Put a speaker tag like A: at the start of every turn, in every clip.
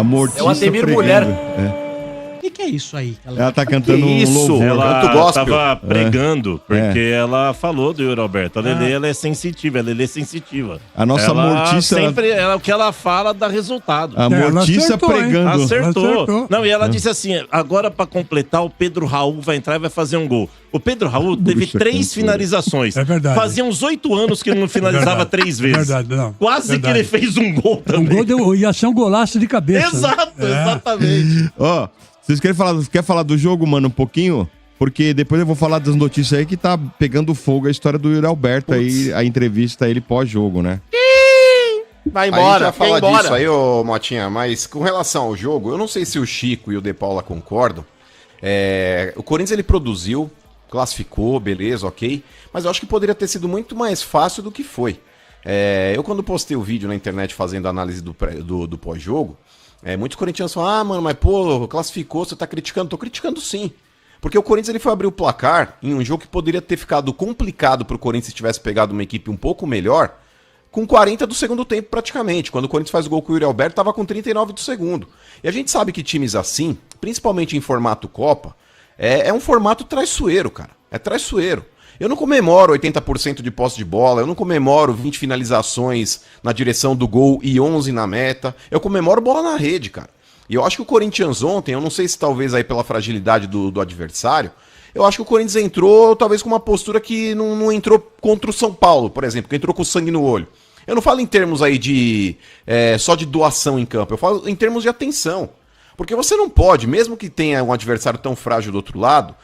A: Mortícia
B: É o Ademir
A: pregando.
B: Mulher.
C: O que é isso aí?
A: Ela tá cantando
D: Que isso?
A: um louvor.
D: Ela tava pregando, porque ela falou do Yuri Alberto. A Lelê, ela é sensitiva, a Lelê é sensitiva.
A: A nossa
D: ela
A: Mortícia...
D: sempre, o que ela fala dá resultado.
A: A Mortícia
C: acertou, hein?
A: pregando.
D: Acertou. Não, e ela disse assim, agora pra completar, o Pedro Raul vai entrar e vai fazer um gol. O Pedro Raul teve
A: Bucha
D: 3
A: cantora.
D: finalizações.
C: É verdade.
D: Fazia uns 8 anos que ele não finalizava 3 vezes.
C: Verdade, não.
D: Quase
C: Verdade.
D: que ele fez um gol também.
C: Ia ser um golaço de cabeça.
D: Exato,
C: né?
D: exatamente.
A: Ó, vocês querem falar do jogo, mano, um pouquinho? Porque depois eu vou falar das notícias aí que tá pegando fogo a história do Yuri Alberto aí, a entrevista ele pós-jogo, né?
B: Vai
E: A gente
B: embora,
E: vai falar
B: embora.
E: disso aí, ô Motinha, mas com relação ao jogo, eu não sei se o Chico e o De Paula concordam. O Corinthians ele produziu, classificou, beleza, ok. Mas eu acho que poderia ter sido muito mais fácil do que foi. Eu quando postei o vídeo na internet fazendo a análise do pós-jogo, muitos corintianos falam, mano, mas pô, classificou, você tá criticando? Tô criticando sim. Porque o Corinthians ele foi abrir o placar em um jogo que poderia ter ficado complicado pro Corinthians se tivesse pegado uma equipe um pouco melhor, com 40 do segundo tempo praticamente. Quando o Corinthians faz o gol com o Yuri Alberto, tava com 39 do segundo. E a gente sabe que times assim, principalmente em formato Copa, é um formato traiçoeiro, cara. É traiçoeiro. Eu não comemoro 80% de posse de bola, eu não comemoro 20 finalizações na direção do gol e 11 na meta. Eu comemoro bola na rede, cara. E eu acho que o Corinthians ontem, eu não sei se talvez aí pela fragilidade do adversário, eu acho que o Corinthians entrou talvez com uma postura que não entrou contra o São Paulo, por exemplo, que entrou com sangue no olho. Eu não falo em termos aí de só de doação em campo, eu falo em termos de atenção. Porque você não pode, mesmo que tenha um adversário tão frágil do outro lado,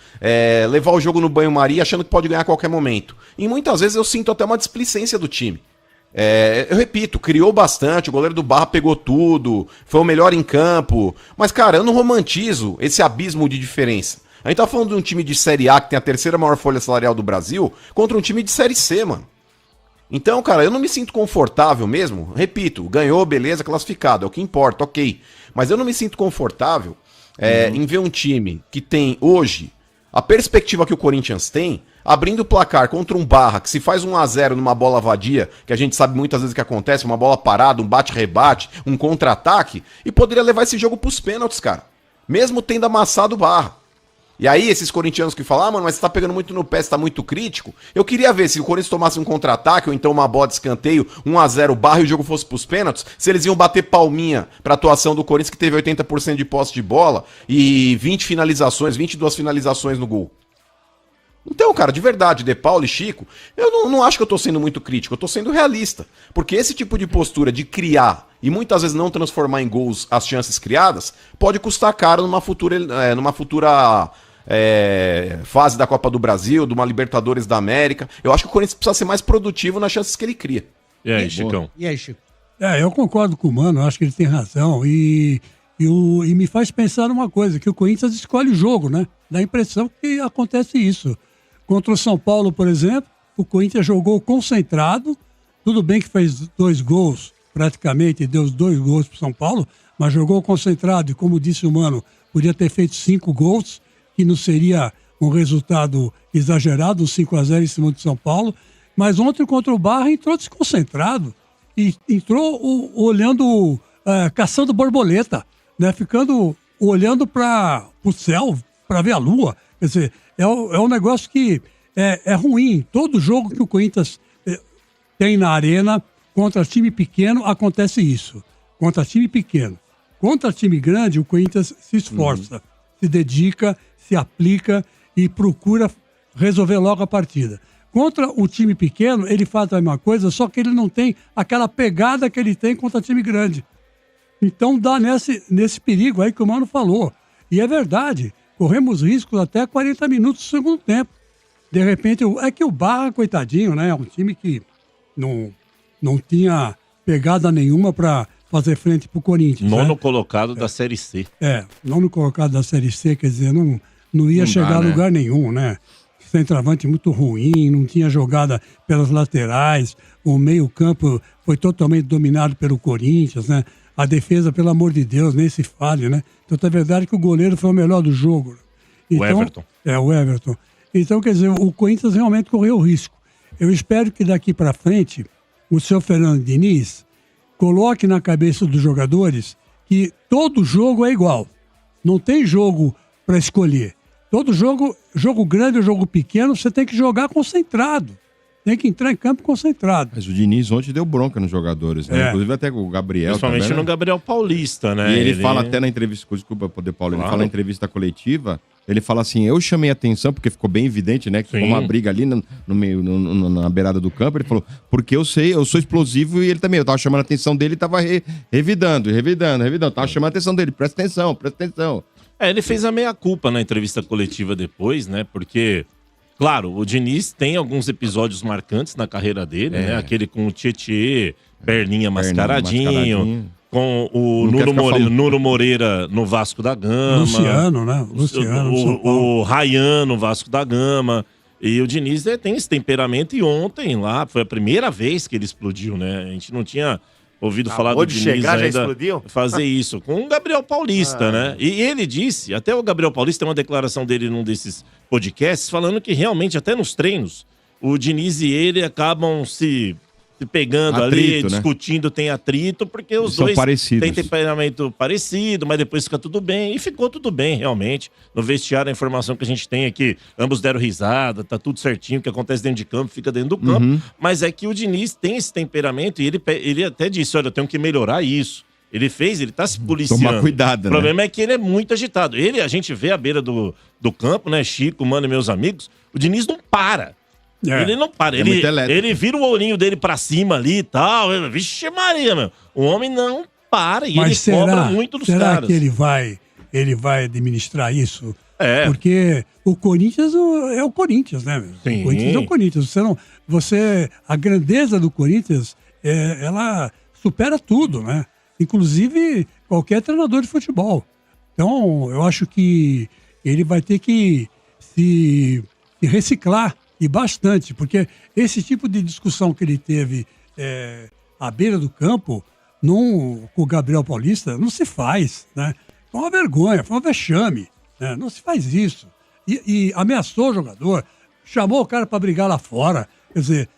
E: levar o jogo no banho-maria achando que pode ganhar a qualquer momento. E muitas vezes eu sinto até uma displicência do time. Eu repito, criou bastante, o goleiro do Barra pegou tudo, foi o melhor em campo. Mas, cara, eu não romantizo esse abismo de diferença. A gente tá falando de um time de Série A que tem a terceira maior folha salarial do Brasil contra um time de Série C, mano. Então, cara, eu não me sinto confortável mesmo. Repito, ganhou, beleza, classificado, é o que importa, ok. Mas eu não me sinto confortável em ver um time que tem hoje a perspectiva que o Corinthians tem, abrindo o placar contra um Barra, que se faz 1-0 numa bola vadia, que a gente sabe muitas vezes que acontece, uma bola parada, um bate-rebate, um contra-ataque, e poderia levar esse jogo pros pênaltis, cara. Mesmo tendo amassado o Barra. E aí, esses corintianos que falam, mano, mas você tá pegando muito no pé, você tá muito crítico. Eu queria ver se o Corinthians tomasse um contra-ataque, ou então uma bola de escanteio, 1-0 Barra e o jogo fosse pros pênaltis, se eles iam bater palminha pra atuação do Corinthians, que teve 80% de posse de bola e 22 finalizações no gol. Então, cara, de verdade, De Paula e Chico, eu não acho que eu tô sendo muito crítico, eu tô sendo realista. Porque esse tipo de postura de criar e muitas vezes não transformar em gols as chances criadas, pode custar caro numa futura fase da Copa do Brasil, de uma Libertadores da América. Eu acho que o Corinthians precisa ser mais produtivo nas chances que ele cria.
D: E aí, Chicão?
C: E aí, Chico? Eu concordo com o Mano, acho que ele tem razão. E me faz pensar numa coisa, que o Corinthians escolhe o jogo, né? Dá a impressão que acontece isso. Contra o São Paulo, por exemplo, o Corinthians jogou concentrado. Tudo bem que fez 2 gols, praticamente, deu os 2 gols para o São Paulo, mas jogou concentrado e, como disse o Mano, podia ter feito 5 gols, que não seria um resultado exagerado, um 5-0 em cima do São Paulo. Mas ontem, contra o Barra, entrou desconcentrado. E entrou olhando, caçando borboleta, né? Ficando olhando para o céu, para ver a lua. Quer dizer, é um negócio que é ruim. Todo jogo que o Corinthians tem na arena, contra time pequeno, acontece isso. Contra time pequeno. Contra time grande, o Corinthians se esforça, se dedica, se aplica e procura resolver logo a partida. Contra o time pequeno, ele faz a mesma coisa, só que ele não tem aquela pegada que ele tem contra time grande. Então dá nesse perigo aí que o Mano falou. E é verdade, corremos riscos até 40 minutos do segundo tempo. De repente, é que o Barra, coitadinho, né? É um time que não tinha pegada nenhuma para fazer frente pro Corinthians.
D: Nono colocado da Série C.
C: Nono colocado da Série C, quer dizer, não ia chegar a lugar nenhum, né? Centroavante muito ruim, não tinha jogada pelas laterais, o meio-campo foi totalmente dominado pelo Corinthians, né? A defesa, pelo amor de Deus, nem se fale, né? Então, é verdade que o goleiro foi o melhor do jogo. Então,
D: o Everton.
C: O Everton. Então, quer dizer, o Corinthians realmente correu risco. Eu espero que daqui para frente, o seu Fernando Diniz coloque na cabeça dos jogadores que todo jogo é igual. Não tem jogo para escolher. Todo jogo grande ou jogo pequeno, você tem que jogar concentrado. Tem que entrar em campo concentrado.
A: Mas o Diniz ontem deu bronca nos jogadores, né? Inclusive até o Gabriel.
D: Principalmente
A: também,
D: no Gabriel Paulista, né?
A: E ele fala até na entrevista, desculpa poder Paulo, ele fala na entrevista coletiva, ele fala assim, eu chamei atenção, porque ficou bem evidente, né? Que ficou uma briga ali no meio, na beirada do campo, ele falou, porque eu sou explosivo e ele também, eu tava chamando a atenção dele e tava revidando, tava chamando a atenção dele, presta atenção.
D: Ele fez a meia-culpa na entrevista coletiva depois, né? Porque... Claro, o Diniz tem alguns episódios marcantes na carreira dele, né? Aquele com o Tietê, perninha mascaradinho, com o Nuno Moreira no Vasco da Gama.
C: Luciano, né?
D: O Ryan no Vasco da Gama. E o Diniz tem esse temperamento e ontem lá foi a primeira vez que ele explodiu, né? A gente não tinha ouvido falar do Diniz
B: chegar,
D: ainda
B: já explodiu?
D: fazer isso. Com o Gabriel Paulista, né? E ele disse, até o Gabriel Paulista tem uma declaração dele num desses podcasts, falando que realmente, até nos treinos, o Diniz e ele acabam se pegando ali, discutindo, tem atrito, porque os dois têm temperamento parecido, mas depois fica tudo bem. E ficou tudo bem, realmente. No vestiário, a informação que a gente tem é que ambos deram risada, tá tudo certinho, o que acontece dentro de campo, fica dentro do campo. Mas é que o Diniz tem esse temperamento e ele até disse, olha, eu tenho que melhorar isso. Ele tá se policiando.
A: Tomar cuidado,
D: O problema é que ele é muito agitado. A gente vê à beira do campo, né, Chico, Mano e meus amigos, o Diniz não para. Ele não para, ele vira o olhinho dele pra cima ali e tal. Vixe Maria, meu. O homem não para e
C: mas
D: ele cobra muito dos caras.
C: Será que ele vai administrar isso? Porque o Corinthians é o Corinthians, né? Sim. O Corinthians é o Corinthians. A grandeza do Corinthians, ela supera tudo, né? Inclusive qualquer treinador de futebol. Então, eu acho que ele vai ter que se reciclar. E bastante, porque esse tipo de discussão que ele teve à beira do campo, com o Gabriel Paulista, não se faz, né? Foi uma vergonha, foi um vexame, né? Não se faz isso. E ameaçou o jogador, chamou o cara para brigar lá fora, quer dizer,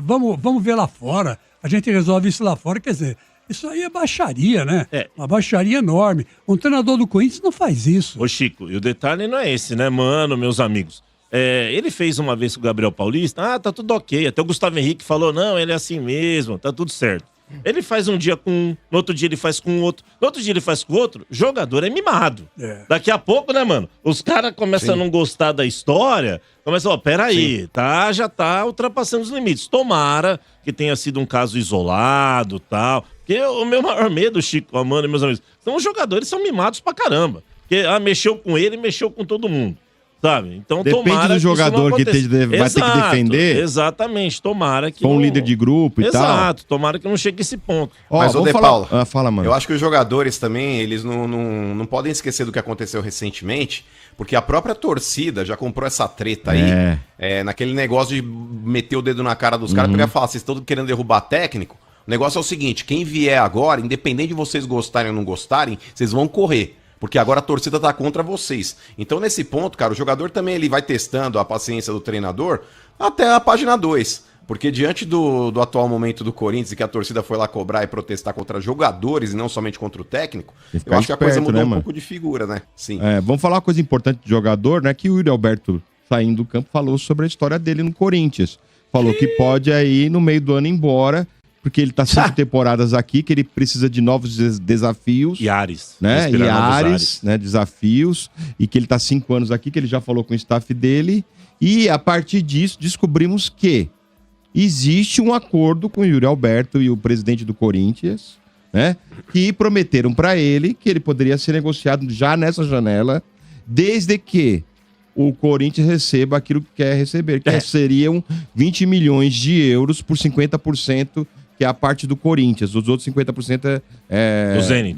C: vamos ver lá fora, a gente resolve isso lá fora, quer dizer, isso aí é baixaria, né? Uma baixaria enorme. Um treinador do Corinthians não faz isso.
D: Ô Chico, e o detalhe não é esse, né, mano, meus amigos? Ele fez uma vez com o Gabriel Paulista, tá tudo ok. Até o Gustavo Henrique falou, não, ele é assim mesmo, tá tudo certo. Ele faz um dia com um, no outro dia ele faz com o outro, no outro dia ele faz com o outro. Jogador é mimado. Daqui a pouco, né, mano? Os caras começam a não gostar da história, começam, peraí, já tá ultrapassando os limites. Tomara que tenha sido um caso isolado e tal. Porque o meu maior medo, Chico, Amanda e meus amigos, são os jogadores são mimados pra caramba. Porque mexeu com ele, mexeu com todo mundo. Sabe? Então,
A: depende do jogador que vai ter que defender.
D: Exatamente, tomara que.
A: Com um líder de grupo e tal.
D: Exato, tomara que não chegue a esse ponto.
E: Mas o De Paulo,
A: fala, mano.
E: Eu acho que os jogadores também, eles não podem esquecer do que aconteceu recentemente, porque a própria torcida já comprou essa treta aí, naquele negócio de meter o dedo na cara dos caras, pegar e falar, vocês estão querendo derrubar técnico? O negócio é o seguinte, quem vier agora, independente de vocês gostarem ou não gostarem, vocês vão correr. Porque agora a torcida tá contra vocês. Então, nesse ponto, cara, o jogador também ele vai testando a paciência do treinador até a página 2. Porque diante do atual momento do Corinthians, e que a torcida foi lá cobrar e protestar contra jogadores e não somente contra o técnico, eu acho que a coisa mudou um pouco de figura, né? Sim.
A: Vamos falar uma coisa importante do jogador, né? Que o Yuri Alberto, saindo do campo, falou sobre a história dele no Corinthians. Falou que pode aí, no meio do ano, ir embora. Porque ele tá 5 temporadas aqui, que ele precisa de novos desafios.
D: E ares.
A: Né? E ares, né? Desafios. E que ele tá 5 anos aqui, que ele já falou com o staff dele. E a partir disso, descobrimos que existe um acordo com o Yuri Alberto e o presidente do Corinthians, né? Que prometeram para ele que ele poderia ser negociado já nessa janela, desde que o Corinthians receba aquilo que quer receber, que seriam 20 milhões de euros por 50%, que é a parte do Corinthians. Os outros 50%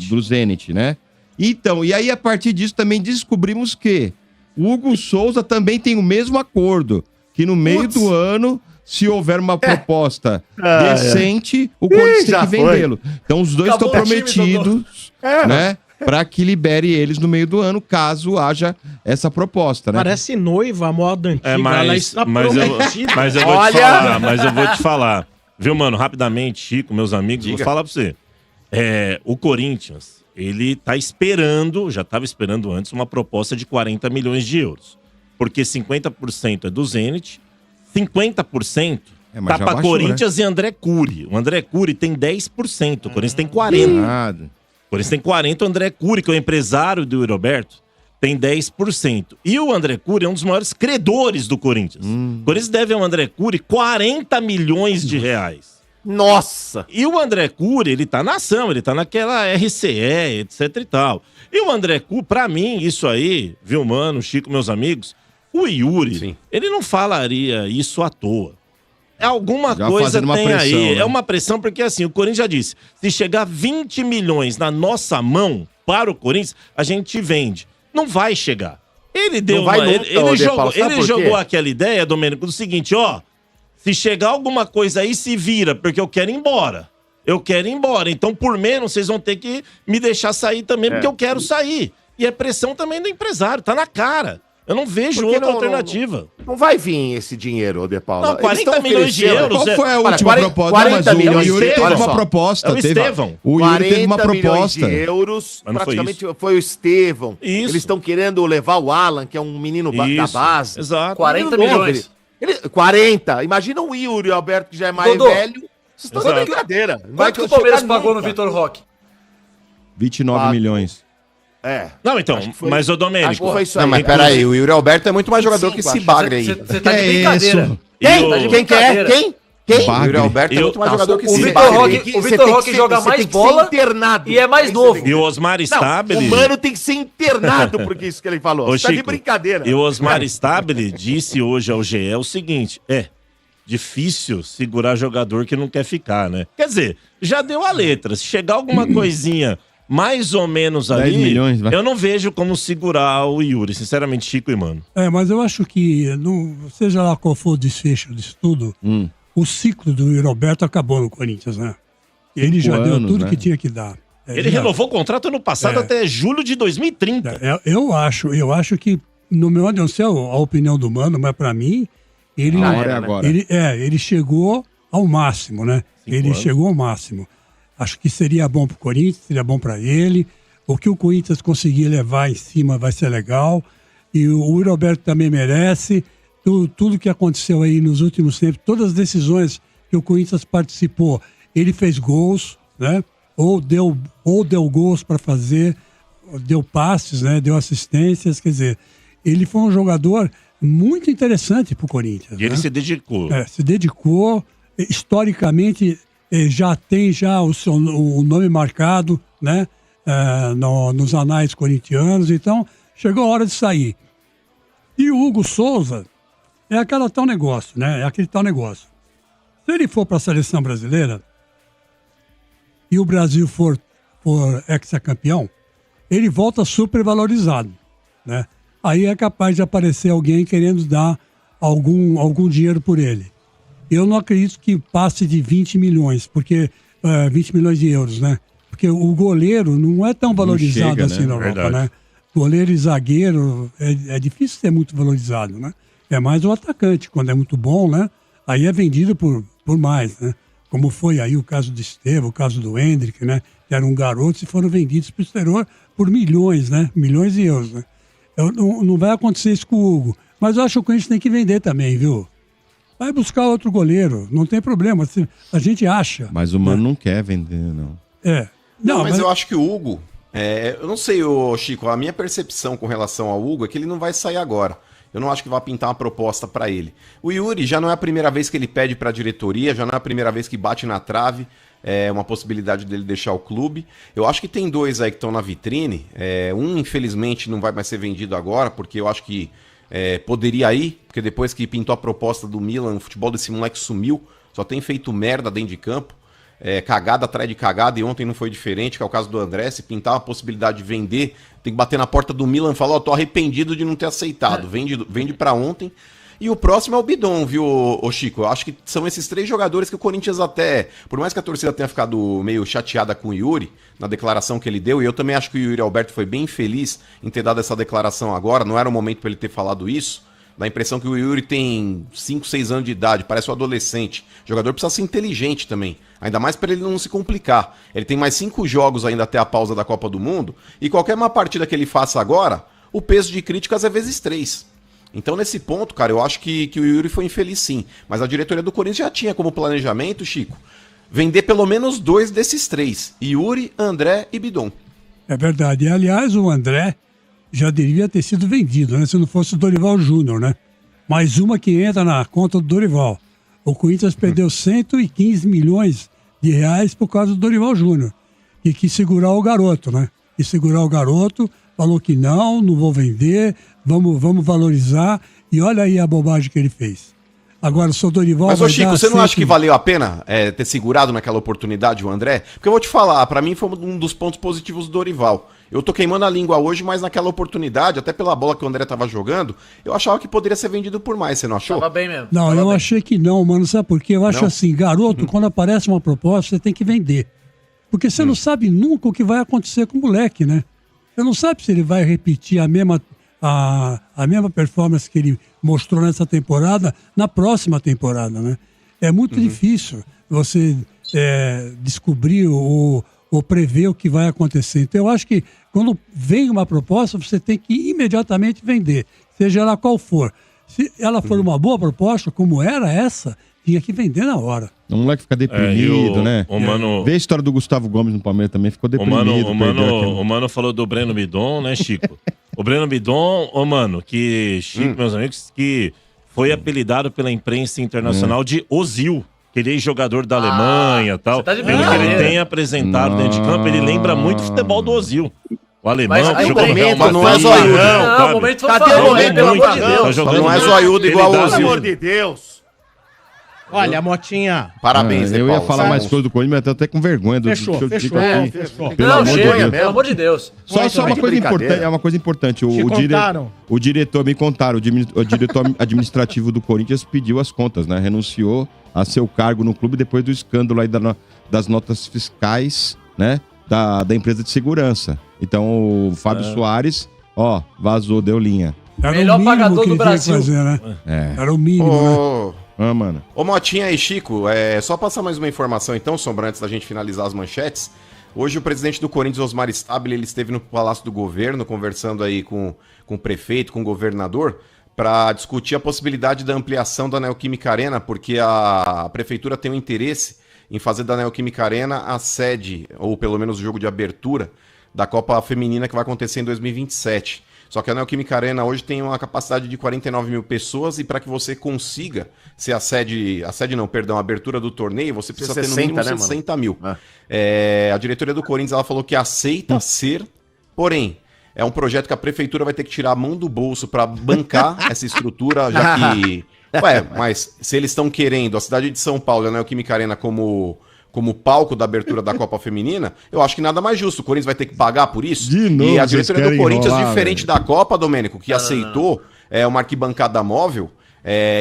A: do Zenit, né? Então, e aí a partir disso também descobrimos que o Hugo Souza também tem o mesmo acordo, que no meio do ano, se houver uma proposta decente, o Corinthians tem que vendê-lo. Então os dois estão prometidos, né? Para que libere eles no meio do ano, caso haja essa proposta, né?
F: Parece noiva, a moda antiga.
D: Mas eu vou te falar. Viu, mano? Rapidamente, Chico, meus amigos, vou falar pra você. O Corinthians, ele tá esperando, já estava esperando antes, uma proposta de 40 milhões de euros. Porque 50% é do Zenit, 50% tá para Corinthians, né? E André Cury. O André Cury tem 10%, o Corinthians tem 40%. O Corinthians tem 40%, o André Cury, que é o empresário do Roberto, tem 10%. E o André Cury é um dos maiores credores do Corinthians. O Corinthians deve ao André Cury 40 milhões de reais.
B: Nossa!
D: E o André Cury, ele tá na ação, ele tá naquela RCE, etc e tal. E o André Cury, pra mim, isso aí, viu, mano, Chico, meus amigos, o Yuri, sim, ele não falaria isso à toa. Alguma já coisa tem pressão, aí. Né? É uma pressão porque, assim, o Corinthians já disse, se chegar 20 milhões na nossa mão para o Corinthians, a gente vende. Não vai chegar. Ele deu ele jogou aquela ideia, Domênico, do seguinte, ó, se chegar alguma coisa aí, se vira, porque eu quero ir embora. Eu quero ir embora. Então, por menos, vocês vão ter que me deixar sair também, porque eu quero sair. E é pressão também do empresário, tá na cara. Eu não vejo outra alternativa.
B: Não vai vir esse dinheiro, De Paula.
D: Não, 40 milhões de euros.
A: Qual foi a última proposta?
B: 40 milhões
A: o Yuri teve uma proposta.
D: É o Estevão.
A: O Yuri teve uma proposta.
B: 40 milhões de euros, praticamente foi o Estevão.
D: Isso.
B: Eles estão querendo levar o Alan, que é um menino da base.
D: Exato.
F: 40 milhões.
B: 40. Imagina o Yuri Alberto, que já é mais velho. Vocês estão de brincadeira.
F: Quanto que o Palmeiras pagou no Vitor Roque?
A: 29 milhões.
D: Não, então, mas o Domênico...
E: Não, mas peraí, o Yuri Alberto é muito mais jogador que esse bagre aí.
F: Você tá de brincadeira.
B: Quem que é? Quem?
E: O Yuri Alberto é muito mais jogador que esse
F: bagre. O Vitor Roque joga mais bola e é mais novo.
D: E o Osmar Stabile...
B: O mano tem que ser internado porque isso que ele falou. Você tá de brincadeira.
D: E o Osmar Stabile disse hoje ao GE o seguinte, difícil segurar jogador que não quer ficar, né? Quer dizer, já deu a letra. Se chegar alguma coisinha... mais ou menos ali,
A: 10 milhões,
D: eu não vejo como segurar o Yuri, sinceramente, Chico e Mano.
C: Mas eu acho que, seja lá qual for o desfecho disso tudo, o ciclo do Yuri Alberto acabou no Corinthians, né? Ele já deu tudo que tinha que dar.
D: Ele renovou o contrato ano passado até julho de 2030.
C: Eu acho que, no meu não sei a opinião do Mano, mas pra mim, ele chegou ao máximo, né? Chegou ao máximo. Acho que seria bom pro Corinthians, seria bom para ele. O que o Corinthians conseguir levar em cima vai ser legal. E o Yuri Alberto também merece. Tudo que aconteceu aí nos últimos tempos, todas as decisões que o Corinthians participou, ele fez gols, né? Ou deu gols para fazer, deu passes, né? Deu assistências. Quer dizer, ele foi um jogador muito interessante pro Corinthians.
D: E ele se dedicou.
C: Se dedicou. Historicamente... já tem o nome marcado, né, nos anais corintianos, então chegou a hora de sair. E o Hugo Souza é aquele tal negócio. Se ele for para a seleção brasileira e o Brasil for ex-campeão, ele volta super valorizado, né? Aí é capaz de aparecer alguém querendo dar algum dinheiro por ele. Eu não acredito que passe de 20 milhões, porque 20 milhões de euros, né? Porque o goleiro não é tão valorizado assim na Europa, né? Goleiro e zagueiro é difícil ser muito valorizado, né? É mais o atacante, quando é muito bom, né? Aí é vendido por mais, né? Como foi aí o caso do Estevão, o caso do Hendrick, né? Que eram garotos e foram vendidos para o exterior por milhões, né? Milhões de euros, né? Não vai acontecer isso com o Hugo. Mas eu acho que a gente tem que vender também, viu? Vai buscar outro goleiro, não tem problema, a gente acha.
A: Mas o Mano não quer vender, não.
E: Mas eu acho que o Hugo, eu não sei, Chico, a minha percepção com relação ao Hugo é que ele não vai sair agora. Eu não acho que vai pintar uma proposta para ele. O Yuri já não é a primeira vez que ele pede para a diretoria, já não é a primeira vez que bate na trave, uma possibilidade dele deixar o clube. Eu acho que tem dois aí que estão na vitrine, um infelizmente não vai mais ser vendido agora, porque eu acho que poderia ir, porque depois que pintou a proposta do Milan, o futebol desse moleque sumiu, só tem feito merda dentro de campo, cagada atrás de cagada, e ontem não foi diferente, que é o caso do André. Se pintar uma possibilidade de vender, tem que bater na porta do Milan e falar, tô arrependido de não ter aceitado, vende pra ontem. E o próximo é o Bidon, viu, Chico? Eu acho que são esses três jogadores que o Corinthians até, por mais que a torcida tenha ficado meio chateada com o Yuri, na declaração que ele deu, e eu também acho que o Yuri Alberto foi bem feliz em ter dado essa declaração agora, não era o momento para ele ter falado isso, Dá a impressão que o Yuri tem 5, 6 anos de idade, parece um adolescente. O jogador precisa ser inteligente também, ainda mais para ele não se complicar. Ele tem mais 5 jogos ainda até a pausa da Copa do Mundo, e qualquer uma partida que ele faça agora, o peso de críticas é vezes 3. Então, nesse ponto, cara, eu acho que o Yuri foi infeliz sim. Mas a diretoria do Corinthians já tinha como planejamento, Chico, vender pelo menos 2 desses 3. Yuri, André e Bidon.
C: É verdade. E, aliás, o André já devia ter sido vendido, né? Se não fosse o Dorival Júnior, né? Mais uma que entra na conta do Dorival. O Corinthians perdeu 115 milhões de reais por causa do Dorival Júnior. E quis segurar o garoto, né? Quis segurar o garoto, falou que não vou vender, vamos valorizar. E olha aí a bobagem que ele fez. Agora, o seu Dorival...
E: Mas, ô Chico, você não acha que valeu a pena ter segurado naquela oportunidade o André? Porque eu vou te falar, pra mim foi um dos pontos positivos do Dorival. Eu tô queimando a língua hoje, mas naquela oportunidade, até pela bola que o André tava jogando, eu achava que poderia ser vendido por mais, você não achou?
F: Tava bem mesmo.
C: Não, eu achei que não, mano. Sabe por quê? Eu acho assim, garoto, quando aparece uma proposta, você tem que vender. Porque você não sabe nunca o que vai acontecer com o moleque, né? Você não sabe se ele vai repetir a mesma performance que ele mostrou nessa temporada na próxima temporada, né? É muito difícil você descobrir ou prever o que vai acontecer. Então, eu acho que quando vem uma proposta, você tem que imediatamente vender, seja ela qual for. Se ela for uma boa proposta, como era essa, tinha que vender na hora.
A: O moleque fica deprimido, né? Vê a história do Gustavo Gomes no Palmeiras também, ficou deprimido.
D: O Mano falou do Breno Bidon, né, Chico? O Breno Bidon, Chico, meus amigos, que foi apelidado pela imprensa internacional de Ozil, que ele é jogador da Alemanha e tal.
F: Tá de
D: Pelo que ele tem apresentado dentro de campo, ele lembra muito o futebol do Ozil. O alemão,
F: mas
D: jogou
E: momento, não é zoiudo.
F: Não, o momento foi
B: Cadê o momento,
F: pelo amor de Deus.
E: Não é zoiudo igual o
B: Pelo
E: Ozil.
B: amor de Deus.
G: Olha, Motinha.
E: Parabéns,
A: eu ia falar mais coisas do Corinthians, mas eu tô até com vergonha do
G: Fechou.
A: Fechou.
F: Não,
A: amor de
F: chega,
A: Deus.
F: pelo amor de Deus.
A: Só uma coisa importante, uma coisa importante. O diretor, me contaram, o diretor administrativo do Corinthians pediu as contas, né? Renunciou a seu cargo no clube depois do escândalo aí das notas fiscais, né? Da empresa de segurança. Então o Fábio Soares, vazou, deu linha.
C: Era
F: melhor
C: o mínimo
F: pagador
C: que
F: do
C: ele tinha que
F: Brasil.
C: fazer, né? Era o mínimo, né?
A: Mano.
E: Ô Motinha e Chico, só passar mais uma informação então, Sombra, antes da gente finalizar as manchetes. Hoje o presidente do Corinthians, Osmar Stabile, ele esteve no Palácio do Governo, conversando aí com o prefeito, com o governador, para discutir a possibilidade da ampliação da Neoquímica Arena, porque a prefeitura tem um interesse em fazer da Neoquímica Arena a sede, ou pelo menos o jogo de abertura, da Copa Feminina que vai acontecer em 2027. Só que a Neoquímica Arena hoje tem uma capacidade de 49 mil pessoas e para que você consiga ser a abertura do torneio, você precisa ter no mínimo 60 mil. A diretoria do Corinthians ela falou que aceita ser, porém, é um projeto que a prefeitura vai ter que tirar a mão do bolso para bancar essa estrutura, já que... mas se eles estão querendo a cidade de São Paulo e a Neoquímica Arena como palco da abertura da Copa Feminina, eu acho que nada mais justo. O Corinthians vai ter que pagar por isso.
A: De novo,
E: e a diretoria do Corinthians,
A: enrolar,
E: diferente da Copa, Domênico, que aceitou uma arquibancada móvel,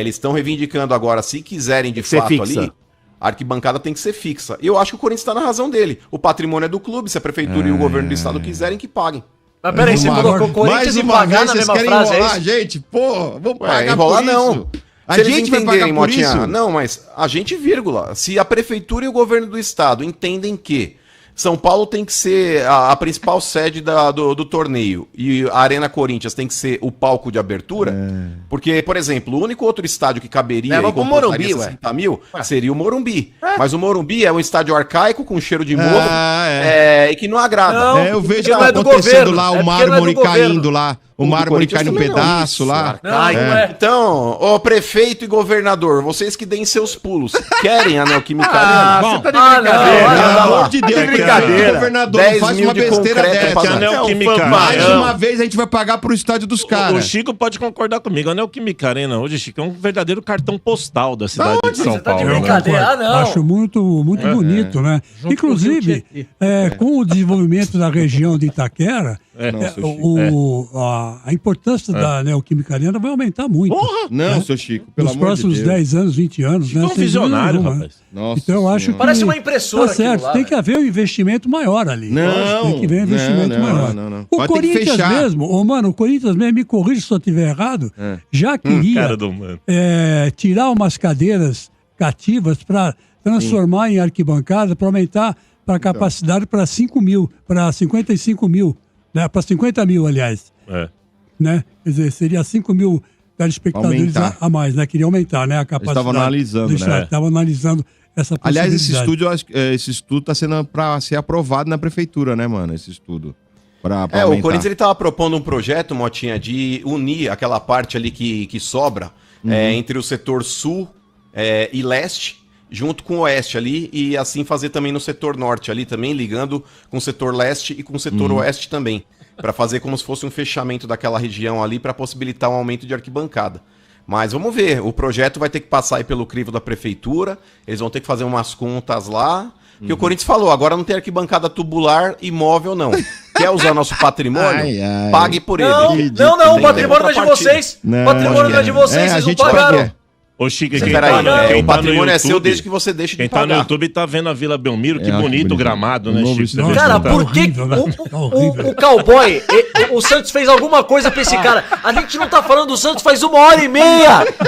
E: eles estão reivindicando agora, se quiserem de fato ali, a arquibancada tem que ser fixa. E eu acho que o Corinthians está na razão dele. O patrimônio é do clube, se a prefeitura e o governo do estado quiserem, que paguem.
F: Mas peraí, você colocou Corinthians e pagar na mesma frase, é isso?
A: Gente, pô, vamos pagar
E: enrolar
A: por isso.
E: não.
A: A
E: Se
A: gente
E: eles
A: vai pagar
E: entenderem,
A: por
E: Motinha,
A: isso?
E: não, mas a gente, vírgula. Se a prefeitura e o governo do estado entendem que São Paulo tem que ser a principal sede do torneio e a Arena Corinthians tem que ser o palco de abertura, porque, por exemplo, o único outro estádio que caberia
B: Leva pro Morumbi,
E: 60 mil seria o Morumbi. Mas o Morumbi é um estádio arcaico com cheiro de morro e que não agrada.
F: Não,
A: Eu vejo
F: porque não é do
A: acontecendo
F: governo,
A: lá,
F: é
A: o
F: porque não é do
A: mármore
F: governo.
A: caindo lá. O mármore cai num
E: Corinthians
A: pedaço
E: também não,
A: lá.
F: Não, não é.
E: Então, ô prefeito e governador, vocês que deem seus pulos, querem a Neoquímica Arena?
B: Você tá de
F: não,
B: brincadeira.
A: Pelo
F: não,
A: amor de Deus,
B: de brincadeira.
A: O governador
E: 10
A: faz
E: mil
A: uma
E: de
A: besteira
E: concreto
A: dessa.
E: pra
D: Que a
E: fazer.
D: Neoquímica
A: Mais
D: Arena...
A: uma vez a gente vai pagar pro estádio dos
D: O
A: caras.
D: Chico pode concordar comigo. A Neoquímica Arena hoje, Chico, é um verdadeiro cartão postal da cidade de São
F: Você tá de
D: Paulo. né?
F: brincadeira? Ah, não.
C: Acho muito bonito, né?
G: Junto
C: Inclusive,
G: com o Rio Tietê.
C: com o desenvolvimento da região de Itaquera, A importância da Neoquímica Arena vai aumentar muito.
A: Porra! Não, seu Chico, pelo
C: nos
A: amor
C: próximos
A: de Deus.
C: 10 anos, 20 anos.
D: Né? Visionário, rapaz.
A: Nossa
C: então eu acho que...
F: Parece uma impressora.
C: Tá certo,
F: lá,
C: tem que haver um investimento maior ali.
A: Não,
C: tem que haver um investimento maior.
A: Não.
C: O
A: Mas tem que
C: Corinthians
A: fechar.
C: mesmo, o Corinthians mesmo, me corrija se eu estiver errado, já queria
D: Cara do mano.
C: tirar umas cadeiras cativas para transformar em arquibancada, para aumentar para a capacidade para 5 mil, para 55 mil, né? Para 50 mil, aliás. Né? Quer dizer, seria 5 mil telespectadores a mais, né? Queria aumentar, né? A capacidade.
A: Estavam analisando, né?
C: Estavam analisando essa possibilidade.
A: Aliás, esse estudo está sendo para ser aprovado na prefeitura, né, mano? Esse estudo. Pra
E: o Corinthians ele tava propondo um projeto, Motinha, de unir aquela parte ali que sobra entre o setor sul e leste, junto com o oeste ali, e assim fazer também no setor norte ali também, ligando com o setor leste e com o setor oeste também, para fazer como se fosse um fechamento daquela região ali para possibilitar um aumento de arquibancada. Mas vamos ver, o projeto vai ter que passar aí pelo crivo da prefeitura, eles vão ter que fazer umas contas lá, que o Corinthians falou, agora não tem arquibancada tubular imóvel não. Quer usar nosso patrimônio? Pague por ele.
F: Não, o patrimônio não é de vocês. O patrimônio não é de vocês, vocês não pagaram.
D: Ô, Chico,
E: o patrimônio é seu desde que você deixe de pagar.
D: Quem tá no YouTube tá vendo a Vila Belmiro, que bonito o gramado, né, Chico?
F: Cara, por que o cowboy, o Santos fez alguma coisa pra esse cara? A gente não tá falando do Santos faz 1h30.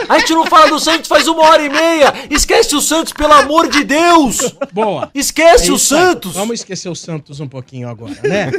F: A gente não fala do Santos faz 1h30. Esquece o Santos, pelo amor de Deus.
G: Boa.
F: Esquece o Santos.
G: Vamos esquecer o Santos um pouquinho agora, né?